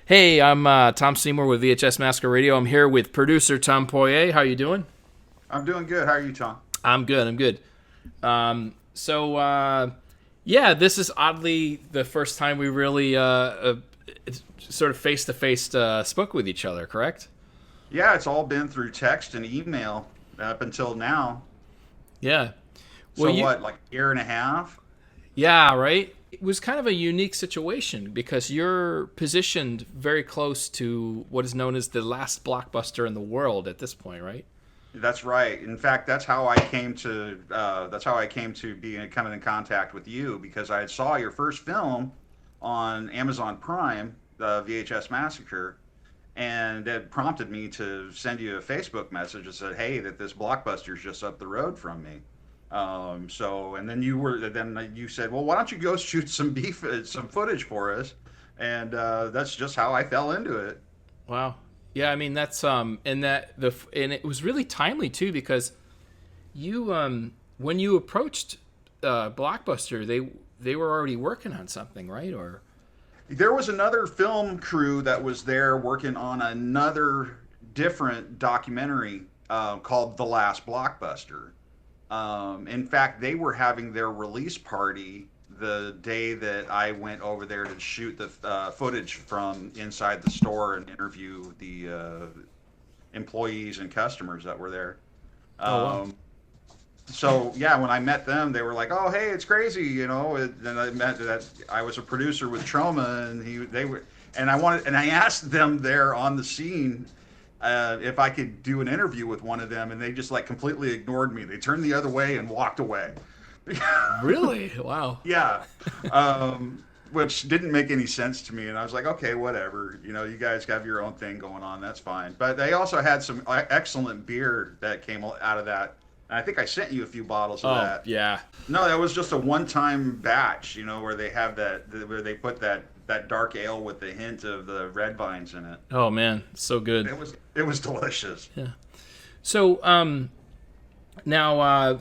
Hey, I'm Tom Seymour with VHS Massacre Radio. I'm here with producer Tom Poirier. How you doing? I'm doing good. How are you, Tom? I'm good. I'm good. Yeah, this is oddly the first time we really sort of face to face spoke with each other. Correct? Yeah, it's all been through text and email up until now. Yeah. Well, So you. what, like a year and a half? Yeah. Right. It was kind of a unique situation because you're positioned very close to what is known as the last blockbuster in the world at this point, right? That's right. In fact, that's how I came to be coming in contact with you because I saw your first film on Amazon Prime, the VHS Massacre, and it prompted me to send you a Facebook message that said, "Hey, that this Blockbuster's just up the road from me." And then you said, "Well, why don't you go shoot some footage for us?" And that's just how I fell into it. Wow. Yeah, I mean that's and it was really timely too because you when you approached Blockbuster, they were already working on something, right? Or There was another film crew that was there working on another different documentary called The Last Blockbuster. In fact, they were having their release party the day that I went over there to shoot the footage from inside the store and interview the employees and customers that were there. oh wow. Um, so yeah, when I met them, they were like, "Oh, hey, it's crazy," you know. And I met that I was a producer with Troma, and they were, and I asked them there on the scene if I could do an interview with one of them, and they just like completely ignored me. They turned the other way and walked away. Really? Wow. Yeah, which didn't make any sense to me. And I was like, okay, whatever. You know, you guys have your own thing going on. That's fine. But they also had some excellent beer that came out of that. And I think I sent you a few bottles of Oh, that. yeah. No, that was just a one-time batch. You know, where they have where they put that dark ale with the hint of the red vines in it. Oh man, so good. It was delicious. Yeah. So now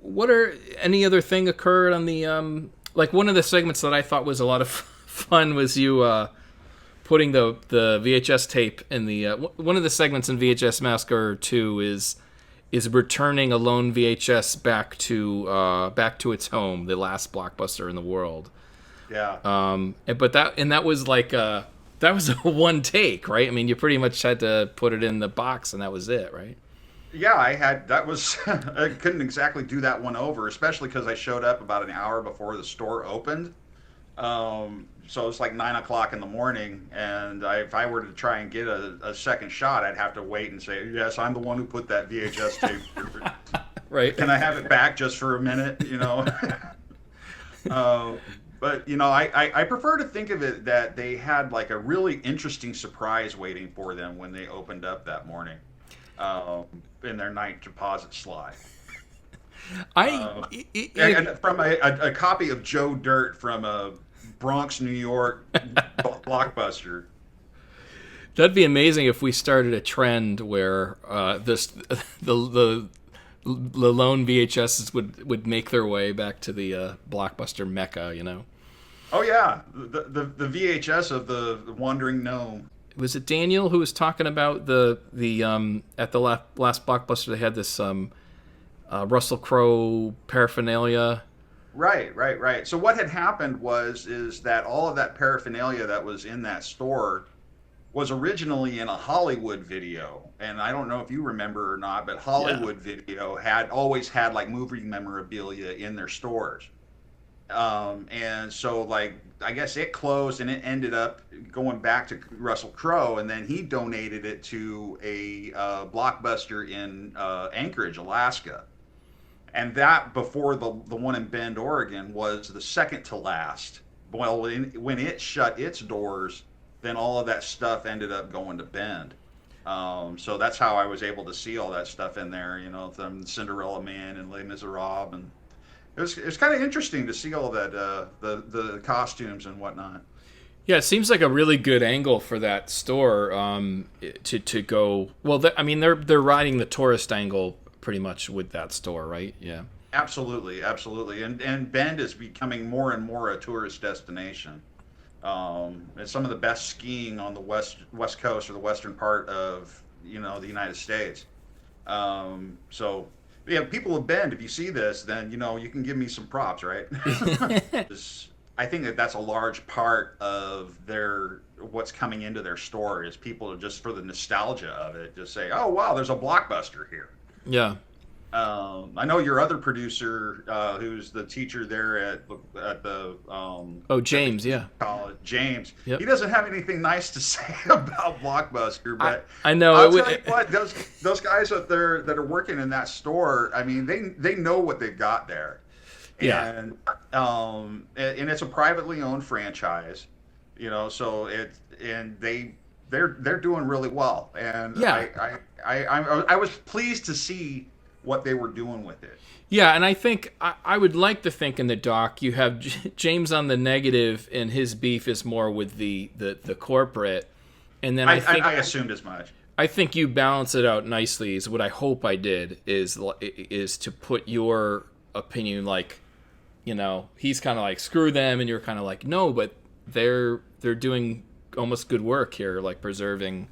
what are any other thing occurred on the like one of the segments that I thought was a lot of fun was you putting the VHS tape in the one of the segments in VHS Massacre 2 is returning a lone VHS back to its home, the last blockbuster in the world. Yeah. But that was like that was a one take, right? I mean, you pretty much had to put it in the box and that was it, right? Yeah, I had that was I couldn't exactly do that one over, especially because I showed up about an hour before the store opened. So it's like 9 o'clock in the morning, and if I were to try and get a second shot, I'd have to wait and say, "Yes, I'm the one who put that VHS tape here. Right. Can I have it back just for a minute?" You know. uh, but you know, I prefer to think of it that they had like a really interesting surprise waiting for them when they opened up that morning um, in their night deposit slide. I Uh, it, and it, from a copy of Joe Dirt from a Bronx, New York blockbuster. That'd be amazing if we started a trend where this the lone VHSs would make their way back to the blockbuster mecca. You know, Oh yeah, the VHS of the Wandering Gnome. was it Daniel who was talking about the at the last blockbuster they had this Russell Crowe paraphernalia. Right, right, right. So what had happened is that all of that paraphernalia that was in that store was originally in a Hollywood video. And I don't know if you remember or not, but Yeah. Hollywood Video had always had like movie memorabilia in their stores. And so like I guess it closed and it ended up going back to Russell Crowe, and then he donated it to a Blockbuster in Anchorage, Alaska. And that before the one in Bend, Oregon, was the second to last. Well, when it shut its doors, then all of that stuff ended up going to Bend. So that's how I was able to see all that stuff in there, you know, from Cinderella Man and Les Miserables, and it was kind of interesting to see all that the costumes and whatnot. Yeah, it seems like a really good angle for that store to go. Well, I mean, they're riding the tourist angle pretty much with that store, right? Yeah. Absolutely, absolutely, and Bend is becoming more and more a tourist destination. It's some of the best skiing on the west coast or the western part of the United States. So yeah, people of Bend, if you see this, then you can give me some props, right? I think that that's a large part of their what's coming into their store is people just for the nostalgia of it, just say, "Oh wow, there's a Blockbuster here." Yeah. I know your other producer, who's the teacher there Oh, at the James. Yeah. college, James. Yep. He doesn't have anything nice to say about Blockbuster, but I know. I'll tell you what, those guys that are working in that store, I mean, they know what they've got there, Yeah. and it's a privately owned franchise, so they're doing really well, and Yeah. I was pleased to see what they were doing with it. Yeah, and I think I would like to think in the doc you have James on the negative, and his beef is more with the corporate, and then I assumed as much. I think you balance it out nicely. Is what I hope I did is to put your opinion like, he's kind of like screw them, and you're kind of like no, but they're doing almost good work here, like preserving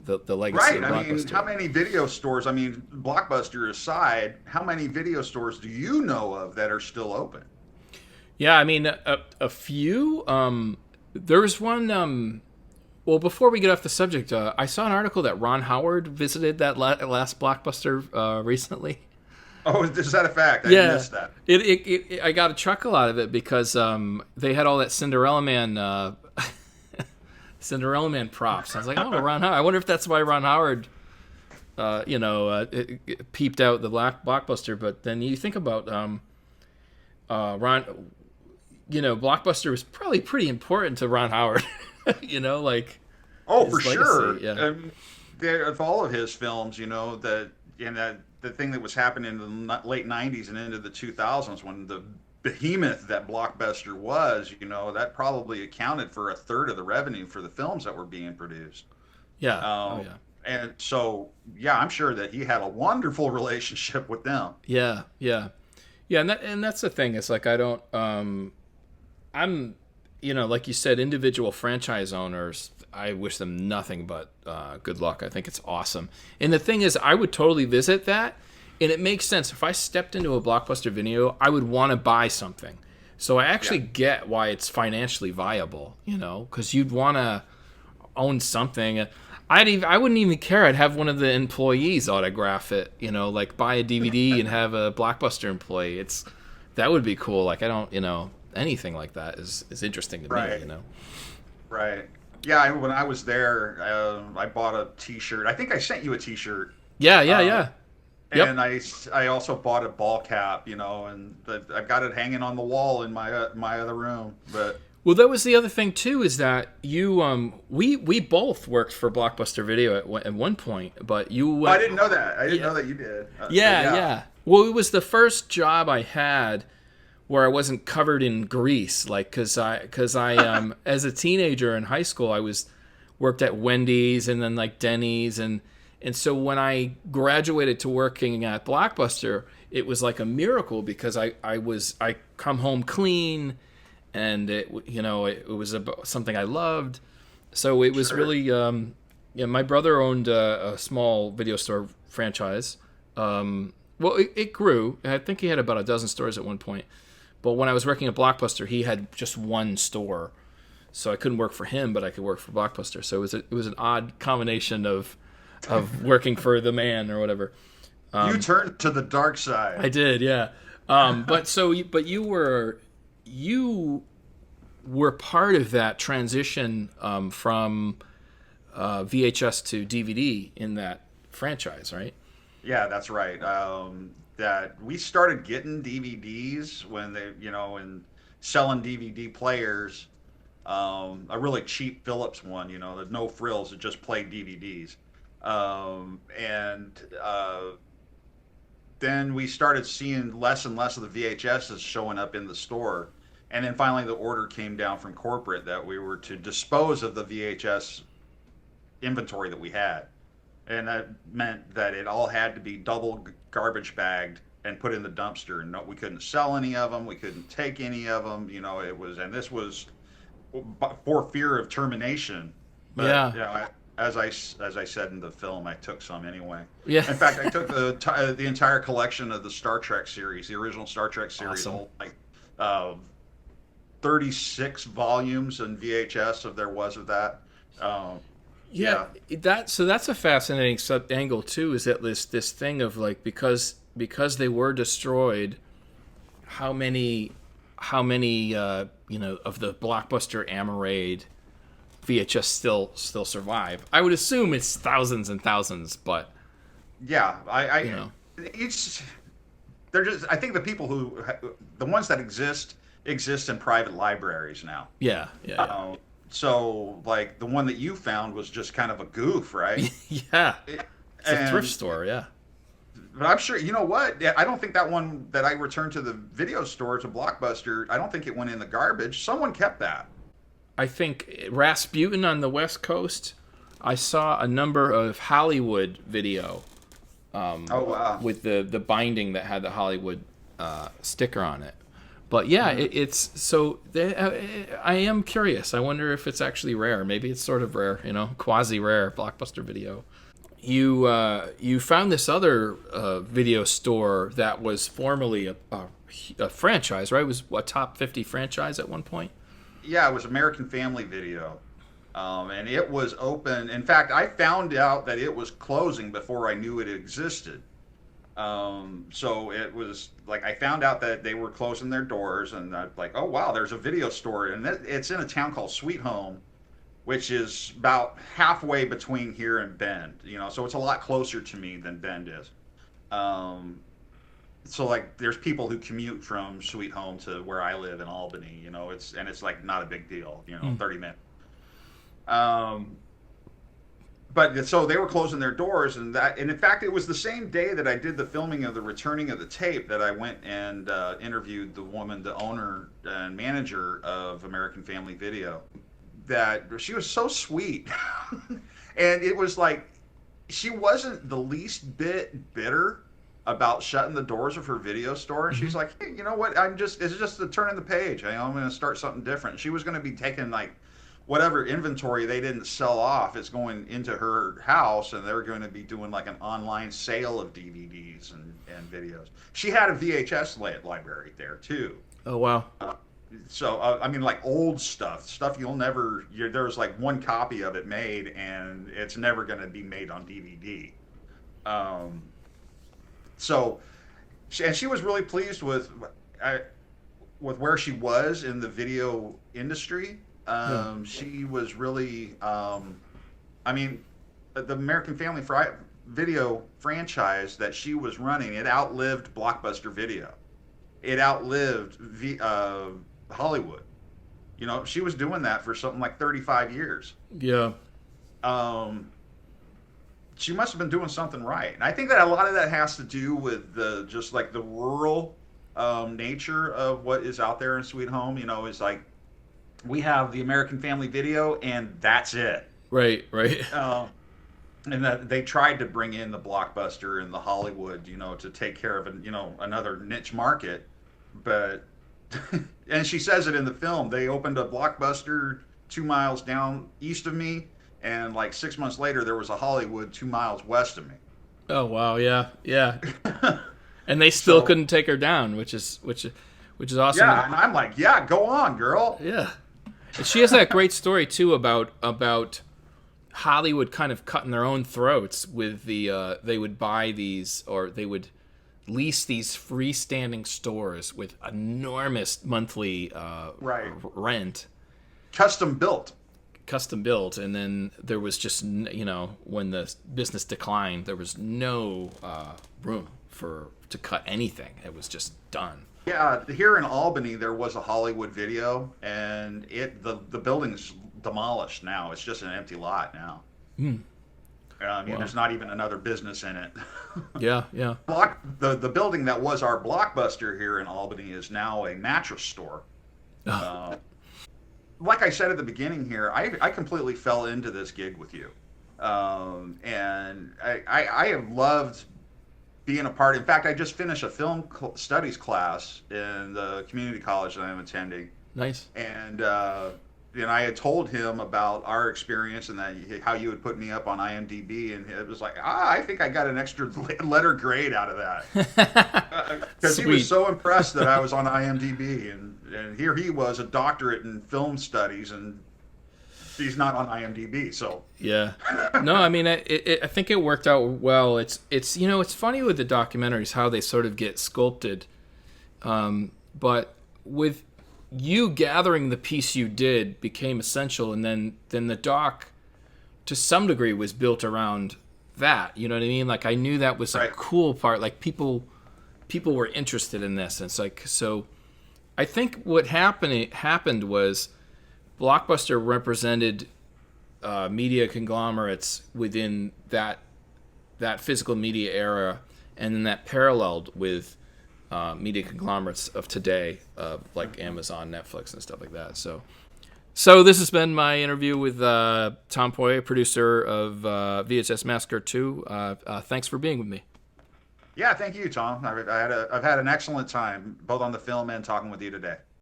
the legacy of Right. I mean, Blockbuster. how many video stores? I mean, Blockbuster aside, how many video stores do you know of that are still open? Yeah, I mean a few. There's one. Well, before we get off the subject, I saw an article that Ron Howard visited that last Blockbuster recently. Oh, is that a fact? I Yeah, missed that. I got a chuckle out of it because they had all that Cinderella Man. Cinderella Man props. I was like, oh, Ron Howard. I wonder if that's why Ron Howard, it peeped out the Blockbuster. But then you think about Ron, Blockbuster was probably pretty important to Ron Howard. Like Oh, his for legacy. sure. Yeah, Of all of his films, that the thing that was happening in the late '90s and into the 2000s when the behemoth that Blockbuster was, that probably accounted for a third of the revenue for the films that were being produced. yeah, oh Um, yeah, and so, yeah, I'm sure that he had a wonderful relationship with them. yeah, yeah, yeah. And that's the thing. It's like I don't. I'm, like you said, individual franchise owners, I wish them nothing but good luck. I think it's awesome. And the thing is, I would totally visit that. And it makes sense. If I stepped into a Blockbuster video, I would want to buy something. So I actually get why it's financially viable, because you'd want to own something. I wouldn't even care. I'd have one of the employees autograph it, like buy a DVD and have a Blockbuster employee. That would be cool. Like I don't, anything like that is interesting to Right. me. Right. Yeah, when I was there, I bought a T-shirt. I think I sent you a T-shirt. Yeah, yeah, Um, yeah. Yep. And I also bought a ball cap, and I've got it hanging on the wall in my other room. But Well, that was the other thing too, is that you we both worked for Blockbuster Video at one point, but you I went. didn't know that. I didn't know that you did. Yeah, yeah. Well, it was the first job I had where I wasn't covered in grease, like because I as a teenager in high school I worked at Wendy's and then like Denny's and so when I graduated to working at Blockbuster, it was like a miracle because I come home clean, and it was about something I loved, so it was Sure. really yeah. My brother owned a small video store franchise. Well, it grew. I think he had about a dozen stores at one point. But when I was working at Blockbuster, he had just one store, so I couldn't work for him, but I could work for Blockbuster. So it was an odd combination of working for the man or whatever. You turned to the dark side. I did, yeah. But you were part of that transition from VHS to DVD in that franchise, right? Yeah, that's right. That we started getting DVDs when and selling DVD players. A really cheap Philips one, there's no frills, it just played DVDs. And then we started seeing less and less of the VHSs showing up in the store. And then finally the order came down from corporate that we were to dispose of the VHS inventory that we had. And that meant that it all had to be double garbage bagged and put in the dumpster. And no, we couldn't sell any of them. We couldn't take any of them. It was, and this was for fear of termination. But Yeah. as I said in the film, I took some anyway. Yeah. In fact, I took the entire collection of the Star Trek series, the original Star Trek series, Awesome. all like uh, 36 volumes in VHS of there was of that. Um, Yeah, yeah, that's a fascinating sub angle too. Is that this thing of like because they were destroyed, how many of the blockbuster Amarade VHS still survive? I would assume it's thousands and thousands, but yeah. you know, It's they're just. I think the ones that exist in private libraries now. yeah, yeah, Uh, so like the one that you found was just kind of a goof, right? yeah, yeah. It's a thrift And store, yeah. but I'm sure you know what? Yeah, I don't think that one that I returned to the video store to Blockbuster. I don't think it went in the garbage. Someone kept that. I think Rasputin on the West Coast. I saw a number of Hollywood video Oh wow. with the binding that had the Hollywood sticker on it. But yeah, it's so. I am curious. I wonder if it's actually rare. Maybe it's sort of rare, quasi rare blockbuster video. You found this other video store that was formerly a franchise, right? It was a top 50 franchise at one point. Yeah, it was American Family Video. And it was open. In fact, I found out that it was closing before I knew it existed. So it was like I found out that they were closing their doors, and I'm like, oh wow, there's a video store, and it's in a town called Sweet Home, which is about halfway between here and Bend. So it's a lot closer to me than Bend is. Um, so like, there's people who commute from Sweet Home to where I live in Albany. It's like not a big deal. Mm. 30 minutes. Um, but so they were closing their doors, and in fact it was the same day that I did the filming of the returning of the tape that I went and interviewed the woman, the owner and manager of American Family Video. That she was so sweet. And it was like she wasn't the least bit bitter about shutting the doors of her video store. And she's like, hey, you know what, it's just a turn in the page. I'm going to start something different. She was going to be taking like whatever inventory they didn't sell off is going into her house, and they're going to be doing like an online sale of DVDs and videos. She had a VHS library there too. Oh wow. So I mean, like old stuff there's like one copy of it made, and it's never going to be made on DVD. Um, so, and she was really pleased with where she was in the video industry. Yeah. She was really, I mean, the American Family Video franchise that she was running, it outlived Blockbuster Video. It outlived Hollywood. She was doing that for something like 35 years. Yeah. Um, she must have been doing something right. And I think that a lot of that has to do with just like the rural nature of what is out there in Sweet Home. It's like we have the American Family Video, and that's it. Right. Right. And that they tried to bring in the Blockbuster and the Hollywood, to take care of another niche market, but and she says it in the film. They opened a Blockbuster 2 miles down east of me, and like 6 months later, there was a Hollywood 2 miles west of me. Oh wow. Yeah. Yeah. And they still So couldn't take her down, which is awesome. yeah, and I'm like, yeah, go on, girl. Yeah. And she has that great story too about Hollywood kind of cutting their own throats with they would buy these, or they would lease these freestanding stores with enormous monthly Right. rent, Custom built. custom built, and then there was just when the business declined, there was no room to cut anything. It was just done. Yeah, here in Albany, there was a Hollywood Video, and the building's demolished now. It's just an empty lot now. I mean, Wow. there's not even another business in it. Yeah, yeah. The building that was our Blockbuster here in Albany is now a mattress store. Uh, like I said at the beginning here, I completely fell into this gig with you. And I have loved being a part. In fact, I just finished a film studies class in the community college that I'm attending. Nice. And and I had told him about our experience and that how you would put me up on IMDb, and it was like, I think I got an extra letter grade out of that because he was Sweet. so impressed that I was on IMDb, and here he was, a doctorate in film studies, and he's not on IMDb. So Yeah. No, I mean, I think it worked out well. It's it's funny with the documentaries how they sort of get sculpted, but with you gathering the piece you did became essential, and then the doc to some degree was built around that. You know what I mean? Like I knew that was a right, cool part. Like people were interested in this, and it's like so. I think what happened was Blockbuster represented media conglomerates within that physical media era, and then that paralleled with media conglomerates of today, like Amazon, Netflix, and stuff like that. So this has been my interview with Tom Poirier, producer of VHS Massacre 2. Thanks for being with me. yeah, thank you, Tom. I've had an excellent time both on the film and talking with you today.